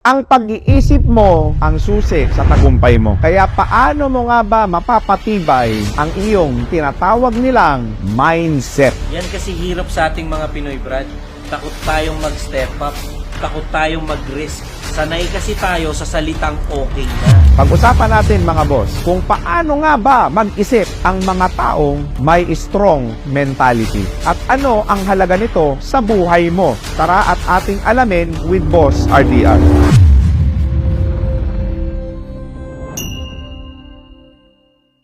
Ang pag-iisip mo ang susi sa tagumpay mo. Kaya paano mo nga ba mapapatibay ang iyong tinatawag nilang mindset? Yan kasi hirap sa ating mga Pinoy, Brad. Takot tayong mag-step up. Takot tayong mag-risk. Sanay kasi tayo sa salitang okay na. Pag-usapan natin mga boss, kung paano nga ba mag-isip ang mga taong may strong mentality. At ano ang halaga nito sa buhay mo? Tara at ating alamin with Boss RDR.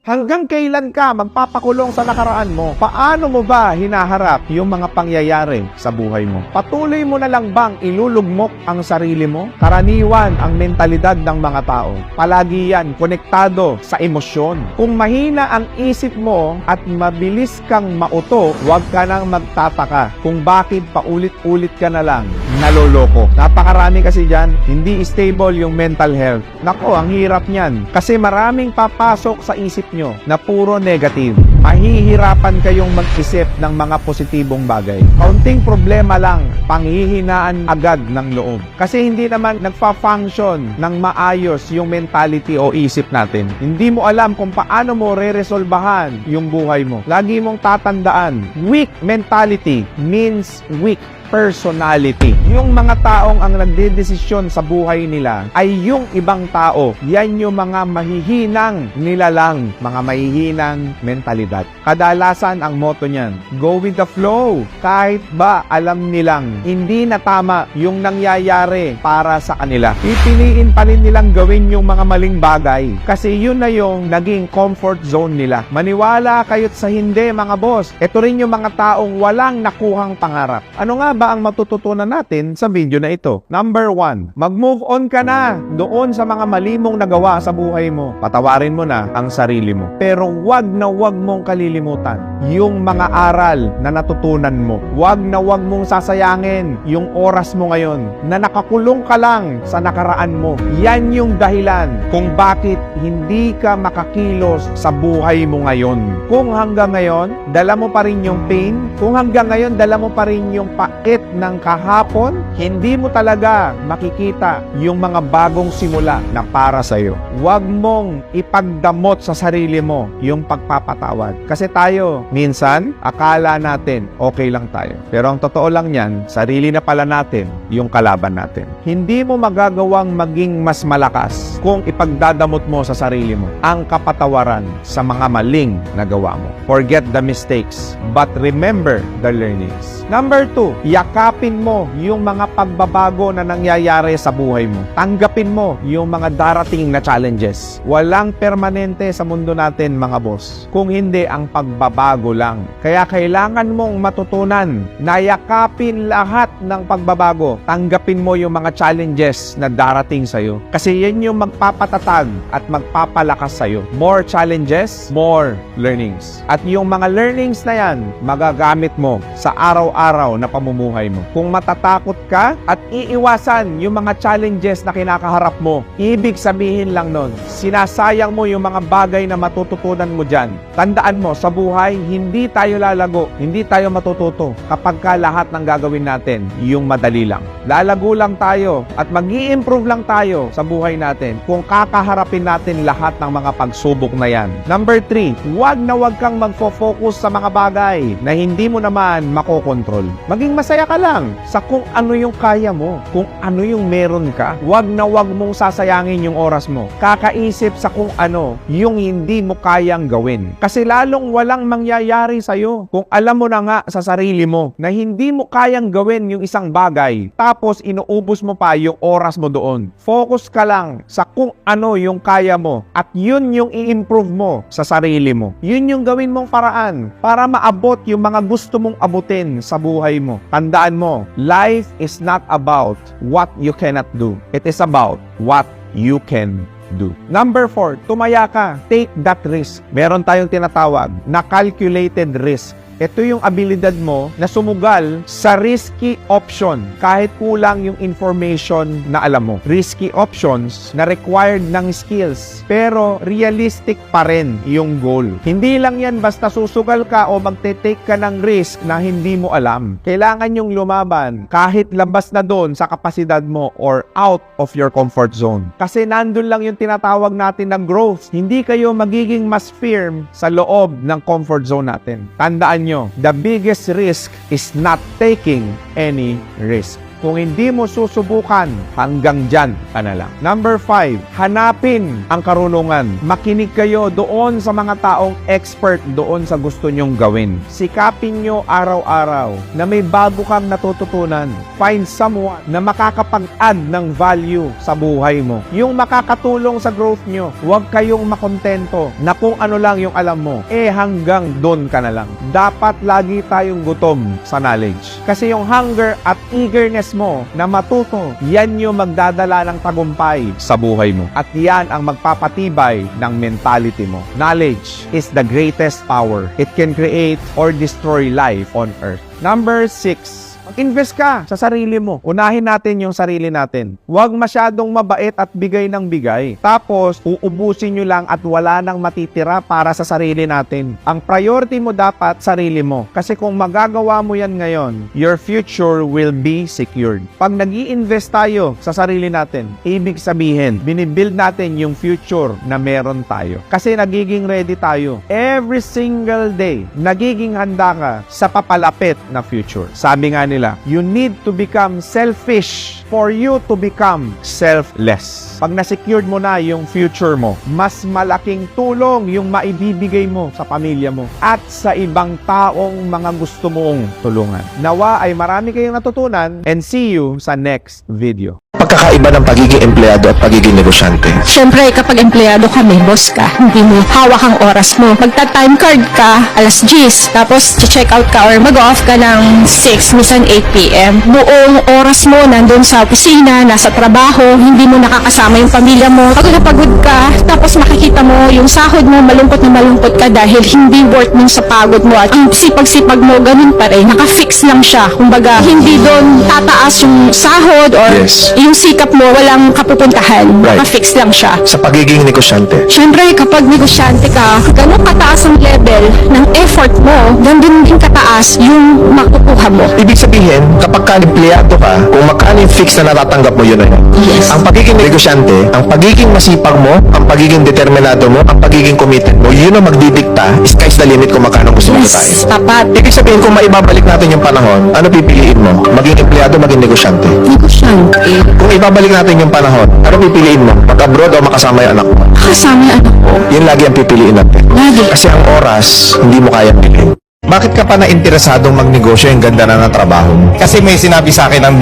Hanggang kailan ka magpapakulong sa nakaraan mo? Paano mo ba hinaharap yung mga pangyayari sa buhay mo? Patuloy mo na lang bang ilulugmok ang sarili mo? Karaniwan ang mentalidad ng mga tao. Palagi yan konektado sa emosyon. Kung mahina ang isip mo at mabilis kang mauto, huwag ka nang magtataka kung bakit paulit-ulit ka na lang naloloko. Napakarami kasi dyan, hindi stable yung mental health. Nako, ang hirap niyan. Kasi maraming papasok sa isip nyo na puro negative. Mahihirapan kayong mag-isip ng mga positibong bagay. Kaunting problema lang, panghihinaan agad ng loob. Kasi hindi naman nagfa-function ng maayos yung mentality o isip natin. Hindi mo alam kung paano mo re-resolbahan yung buhay mo. Lagi mong tatandaan, weak mentality means weak personality. Yung mga taong ang nagdedesisyon sa buhay nila ay yung ibang tao. Yan yung mga mahihinang nilalang, mga mahihinang mentalidad. Kadalasan ang motto niyan, go with the flow. Kahit ba alam nilang hindi na tama yung nangyayari para sa kanila. Pipiliin pa rin nilang gawin yung mga maling bagay kasi yun na yung naging comfort zone nila. Maniwala kayo't sa hindi mga boss. Ito rin yung mga taong walang nakuhang pangarap. Ano nga ba ang matututunan natin sa video na ito? Number 1, mag-move on ka na doon sa mga mali mong nagawa sa buhay mo. Patawarin mo na ang sarili mo. Pero wag na wag mong kalilimutan yung mga aral na natutunan mo. Wag na wag mong sasayangin yung oras mo ngayon na nakakulong ka lang sa nakaraan mo. Yan yung dahilan kung bakit hindi ka makakilos sa buhay mo ngayon. Kung hanggang ngayon, dala mo pa rin yung pain, kung hanggang ngayon, dala mo pa rin yung pait ng kahapon, hindi mo talaga makikita yung mga bagong simula na para sa'yo. Huwag mong ipagdamot sa sarili mo yung pagpapatawad. Kasi tayo, minsan, akala natin okay lang tayo. Pero ang totoo lang yan, sarili na pala natin yung kalaban natin. Hindi mo magagawang maging mas malakas kung ipagdadamot mo sa sarili mo ang kapatawaran sa mga maling nagawa mo. Forget the mistakes, but remember the learnings. Number 2, yakapin mo yung mga pagbabago na nangyayari sa buhay mo. Tanggapin mo yung mga darating na challenges. Walang permanente sa mundo natin mga boss, kung hindi ang pagbabago lang. Kaya kailangan mong matutunan na yakapin lahat ng pagbabago. Tanggapin mo yung mga challenges na darating sa'yo. Kasi yan yung magpapatatag at magpapalakas sa'yo. More challenges, more learnings. At yung mga learnings na yan, magagamit mo sa araw-araw na pamumuhay mo. Kung matatakot ka at iiwasan yung mga challenges na kinakaharap mo, ibig sabihin lang nun, sinasayang mo yung mga bagay na matututunan mo dyan. Tandaan mo, sa buhay, hindi tayo lalago, hindi tayo matututo kapag ka lahat ng gagawin natin, yung madali lang. Lalago lang tayo at mag-i-improve lang tayo sa buhay natin kung kakaharapin natin lahat ng mga pagsubok na yan. Number 3, huwag na huwag kang magfo-focus sa mga bagay na hindi mo naman makokontrol. Maging masaya ka lang sa kung ano yung kaya mo, kung ano yung meron ka. Huwag na huwag mong sasayangin yung oras mo. Kakaisip sa kung ano yung hindi mo kayang gawin. Kasi lalong walang mangyayari sa'yo kung alam mo na nga sa sarili mo na hindi mo kayang gawin yung isang bagay, tapos inuubos mo pa yung oras mo doon. Focus ka lang sa kung ano yung kaya mo at yun yung i-improve mo sa sarili mo. Yun yung gawin mong paraan para maabot yung mga gusto mong abutin sa buhay mo. Tandaan mo, life is not about what you cannot do. It is about what you can do. Number 4, tumaya ka. Take that risk. Meron tayong tinatawag na calculated risk. Ito yung abilidad mo na sumugal sa risky option kahit kulang yung information na alam mo. Risky options na required ng skills pero realistic pa rin yung goal. Hindi lang yan basta susugal ka o magte-take ka ng risk na hindi mo alam. Kailangan yung lumaban kahit labas na doon sa kapasidad mo or out of your comfort zone. Kasi nandun lang yung tinatawag natin na growth. Hindi kayo magiging mas firm sa loob ng comfort zone natin. Tandaan nyo, the biggest risk is not taking any risk. Kung hindi mo susubukan, hanggang dyan ka na lang. Number 5, hanapin ang karunungan. Makinig kayo doon sa mga taong expert doon sa gusto nyong gawin. Sikapin nyo araw-araw na may bago kang natututunan. Find someone na makakapag-add ng value sa buhay mo. Yung makakatulong sa growth nyo. Huwag kayong makontento na kung ano lang yung alam mo. Hanggang doon ka na lang. Dapat lagi tayong gutom sa knowledge. Kasi yung hunger at eagerness mo na matuto, yan yung magdadala ng tagumpay sa buhay mo. At yan ang magpapatibay ng mentality mo. Knowledge is the greatest power. It can create or destroy life on earth. Number 6, mag-invest ka sa sarili mo. Unahin natin yung sarili natin. Huwag masyadong mabait at bigay ng bigay. Tapos, uubusin nyo lang at wala nang matitira para sa sarili natin. Ang priority mo dapat, sarili mo. Kasi kung magagawa mo yan ngayon, your future will be secured. Pag nag-i-invest tayo sa sarili natin, ibig sabihin, binibuild natin yung future na meron tayo. Kasi nagiging ready tayo. Every single day, nagiging handa ka sa papalapit na future. Sabi nga nila, you need to become selfish for you to become selfless. Pag na-secured mo na yung future mo, mas malaking tulong yung maibibigay mo sa pamilya mo at sa ibang taong mga gusto mong tulungan. Nawa ay marami kayong natutunan and see you sa next video. Pagkakaiba ng pagiging empleyado at pagiging negosyante. Siyempre, kapag empleyado ka, may boss ka. Hindi mo hawak ang oras mo. Magta-time card ka, alas 10, tapos check out ka or mag-off ka ng 6, minsan 8 p.m. Buong oras mo nandun sa opisina, nasa trabaho, hindi mo nakakasama yung pamilya mo. Pagod na pagod ka, tapos makikita mo yung sahod mo, malungkot na malungkot ka dahil hindi worth mo sa pagod mo at ang sipag-sipag mo, ganun pa rin. Naka-fix lang siya. Kumbaga, hindi doon tataas yung sahod or Yes. yung sikap mo, walang kapupuntahan. Right. Naka-fix lang siya. Sa pagiging negosyante. Siyempre, kapag negosyante ka, ganun kataas ang level ng effort mo, ganun din kataas yung makukuha mo. Ibig sabihin, kapag ka empleyado ka, kung magkano yung fix na natatanggap mo, yun na yun. Yes. Ang pagiging negosyante, ang pagiging masipag mo, ang pagiging determinado mo, ang pagiging committed mo, yun ang magdidikta, sky's the limit kung magkano gusto mo kitain. Yes, tapat. Ibig sabihin, kung maibabalik natin yung panahon, ano pipiliin mo? Maging empleyado, maging negosyante. Negosyante. Kung ibabalik natin yung panahon, ano pipiliin mo? Mag-abroad o makasama yung anak mo? Kasama yung anak ko. Yun lagi ang pipiliin natin. Lagi. Kasi ang oras, hindi mo kayang bilhin. Bakit ka pa na-interesadong magnegosyo? Yung ganda na ng trabaho mo. Kasi may sinabi sa akin ng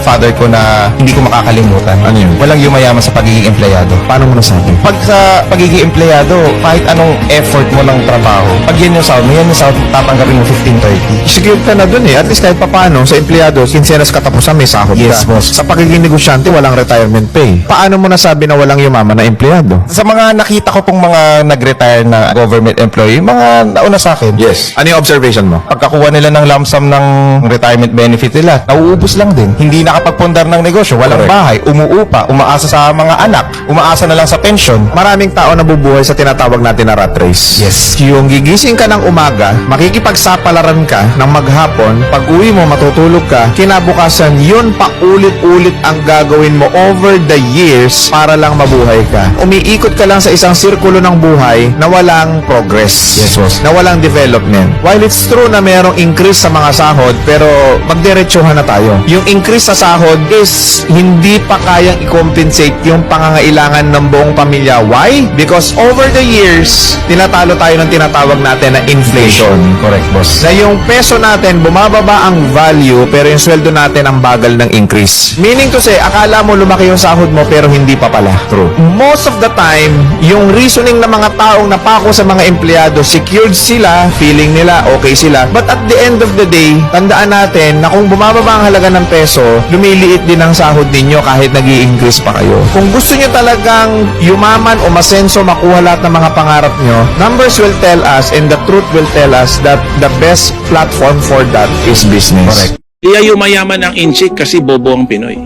father ko na hindi ko makakalimutan. Ano yun? Walang yumayaman sa pagiging empleyado. Paano mo nasabi? Pag sa pagiging empleyado, kahit anong effort mo ng trabaho, pag yan yung sahod mo, yan yung sahod tatanggapin mo 15-30. Secure ka na dun eh. At least kahit papano, sa empleyado, kinsenas katapusan, may sahod Yes, ka. boss. Sa pagiging negosyante, walang retirement pay. Paano mo nasabi na walang yumaman na empleyado? Sa mga nakita ko pong mga nag-retire na government employee, mga nauna sa akin. Ano yung observation mo? Pagkakuha nila ng lump sum ng retirement benefit nila, nauubos lang din. Hindi nakapagpundar ng negosyo, walang Correct. bahay, umuupa, umaasa sa mga anak, umaasa na lang sa pension. Maraming tao nabubuhay sa tinatawag natin na rat race. Yes. Yung gigising ka ng umaga, makikipagsapalaran ka ng maghapon, pag uwi mo, matutulog ka, kinabukasan, yun pa ulit-ulit ang gagawin mo over the years para lang mabuhay ka. Umiikot ka lang sa isang sirkulo ng buhay na walang progress. Yes, boss. Na walang development. While it's true na merong increase sa mga sahod, pero magdiretsuhan na tayo. Yung increase sa sahod is hindi pa kayang i-compensate yung pangangailangan ng buong pamilya. Why? Because over the years, tinatalo tayo ng tinatawag natin na inflation. Correct, boss. Na yung peso natin, bumababa ang value, pero yung sweldo natin ang bagal ng increase. Meaning to say, akala mo lumaki yung sahod mo, pero hindi pa pala. True. Most of the time, yung reasoning ng mga taong napako sa mga empleyado, secured sila, feeling nila, okay sila. But at the end of the day, tandaan natin na kung bumababa ang halaga ng peso, lumiliit din ang sahod ninyo kahit nag-i-increase pa kayo. Kung gusto nyo talagang yumaman o masenso, makuha lahat ng mga pangarap nyo, numbers will tell us and the truth will tell us that the best platform for that is business. Correct. Kaya yumayaman ang inchik kasi bobo ang Pinoy.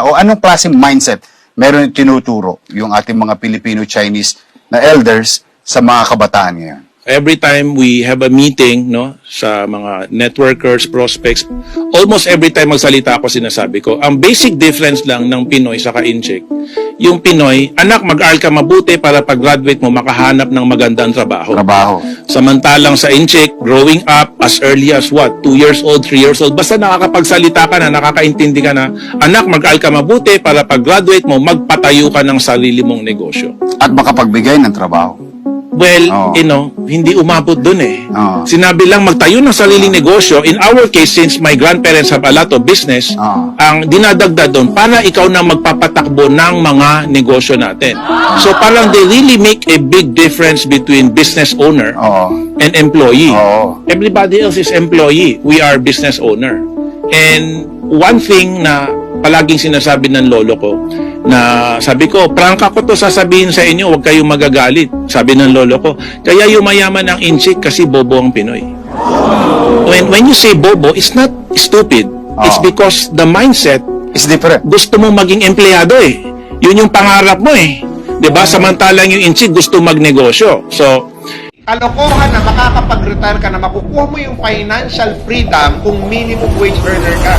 O anong klaseng mindset meron tinuturo yung ating mga Filipino-Chinese na elders sa mga kabataan ngayon? Every time we have a meeting, no, sa mga networkers, prospects, almost every time magsalita ako, sinasabi ko, ang basic difference lang ng Pinoy sa ka-incheck, yung Pinoy, anak, mag-aral ka mabuti para pag-graduate mo, makahanap ng magandang trabaho. Samantalang sa incheck, growing up as early as what? 2 years old, 3 years old, basta nakakapagsalita ka na, nakakaintindi ka na, anak, mag-aral ka mabuti para pag-graduate mo, magpatayo ka ng sarili mong negosyo. At makapagbigay ng trabaho. Well, hindi umabot dun eh. Oo. Sinabi lang magtayo ng sariling negosyo. In our case, since my grandparents have a lot of business, Oo. ang dinadagdag doon, para ikaw na magpapatakbo ng mga negosyo natin. So parang they really make a big difference between business owner Oo. and employee. Oo. Everybody else is employee. We are business owner. And one thing na palaging sinasabi ng lolo ko, na sabi ko, prangka ko to sasabihin sa inyo, huwag kayong magagalit. Sabi ng lolo ko, kaya yumayaman ang inchik kasi bobo ang Pinoy. When you say bobo, it's not stupid. It's because the mindset, It's different. gusto mo maging empleyado eh. Yun yung pangarap mo eh. 'Di ba? Samantalang yung inchik gusto magnegosyo. So, Kalokohan na makakapag-retire ka na makukuha mo yung financial freedom kung minimum wage earner ka.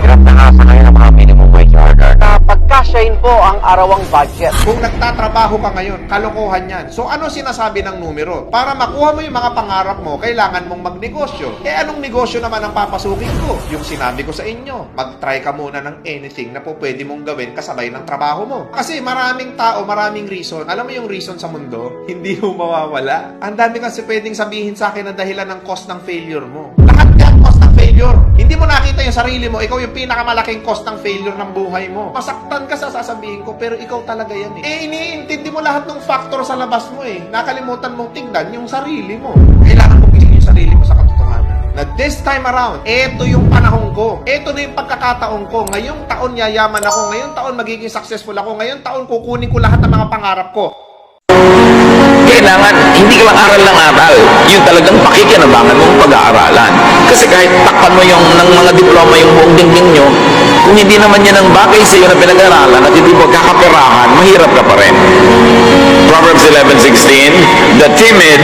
Hirap na nga sa ngayon ang mga minimum wage earner na pagkasyahin po ang arawang budget. Kung nagtatrabaho ka ngayon, kalokohan yan. So ano sinasabi ng numero? Para makuha mo yung mga pangarap mo, kailangan mong magnegosyo. Eh anong negosyo naman ang papasukin ko? Yung sinabi ko sa inyo, mag-try ka muna ng anything na po pwede mong gawin kasabay ng trabaho mo. Kasi maraming tao, maraming reason. Alam mo yung reason sa mundo? Hindi mo mawawala. Ang dami kasi pwedeng sabihin sa akin na dahilan ng cost ng failure mo. Lahat yan cost ng failure. Hindi mo nakita yung sarili mo, ikaw yung pinakamalaking cost ng failure ng buhay mo. Masaktan ka sa sasabihin ko, pero ikaw talaga yan eh. Iniintindi mo lahat ng factor sa labas mo eh. Nakalimutan mong tingnan yung sarili mo. Kailangan mo gising yung sarili mo sa katotohanan. Na this time around, eto yung panahon ko. Eto na yung pagkakataon ko. Ngayong taon yayaman ako. Ngayong taon magiging successful ako. Ngayong taon kukunin ko lahat ng mga pangarap ko. Kailangan, hindi ka lang aral ng aral. Yung talagang pakikinabangan mong pag-aaralan. Kasi kahit takpan mo yung ng mga diploma yung buong dingding nyo, kung hindi naman yan ang bagay sa iyo na pinag-aralan at hindi mo kakapirahan, mahirap ka pa rin. Proverbs 11:16, the timid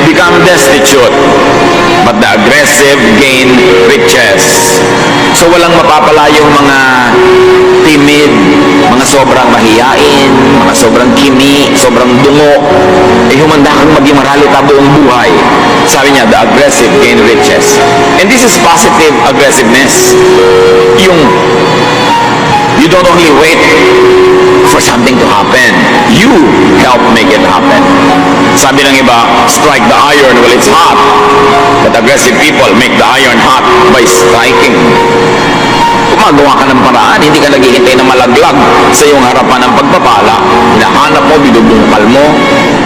become destitute, but the aggressive gain riches. So walang mapapala yung mga timid, mga sobrang mahiyain, mga sobrang kimi, sobrang dungo. Eh humanda kang maging maralita buong buhay. Sabi niya, the aggressive gain riches. And this is positive aggressiveness. Yung you don't only wait for something to happen. You help make it happen. Sabi ng iba, strike the iron while it's hot. But aggressive people make the iron hot by striking. Gumagawa ka ng paraan, hindi ka naghihintay na malaglag sa iyong harapan ng pagpapala. Hinahanap mo, binubungkal mo.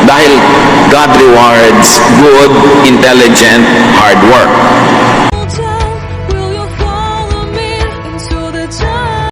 Dahil God rewards good, intelligent, hard work.